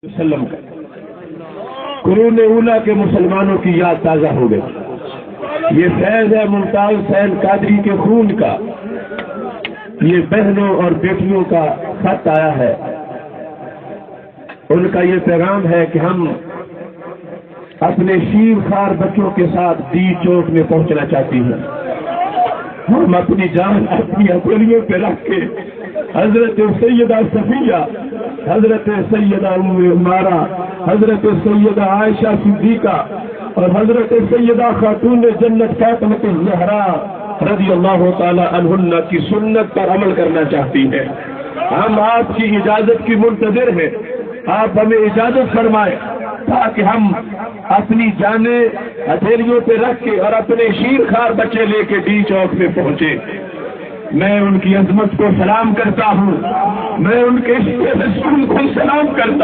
وسلم کا قرون اولا کے مسلمانوں کی یاد تازہ ہو گئی. یہ فیض ہے ممتاز حسین قادری کے خون کا. یہ بہنوں اور بیٹیوں کا خط آیا ہے. ان کا یہ پیغام ہے کہ ہم اپنے شیر خوار بچوں کے ساتھ ڈی چوک میں پہنچنا چاہتی ہیں. ہم اپنی جان اپنی ہتھیلیوں پہ رکھ کے حضرت سیدہ صفیہ، حضرت سیدہ ام عمارہ، حضرت سیدہ عائشہ صدیقہ اور حضرت سیدہ خاتون جنت فاطمہ الزہرا رضی اللہ تعالی عنہن کی سنت پر عمل کرنا چاہتی ہے. ہم آپ کی اجازت کی منتظر ہیں. آپ ہمیں اجازت فرمائیں تاکہ ہم اپنی جانیں ہتھیلیوں پہ رکھ کے اور اپنے شیر خوار بچے لے کے ڈی چوک میں پہنچے. میں ان کی عظمت کو سلام کرتا ہوں. میں ان کے عشق رسول کو سلام کرتا ہوں.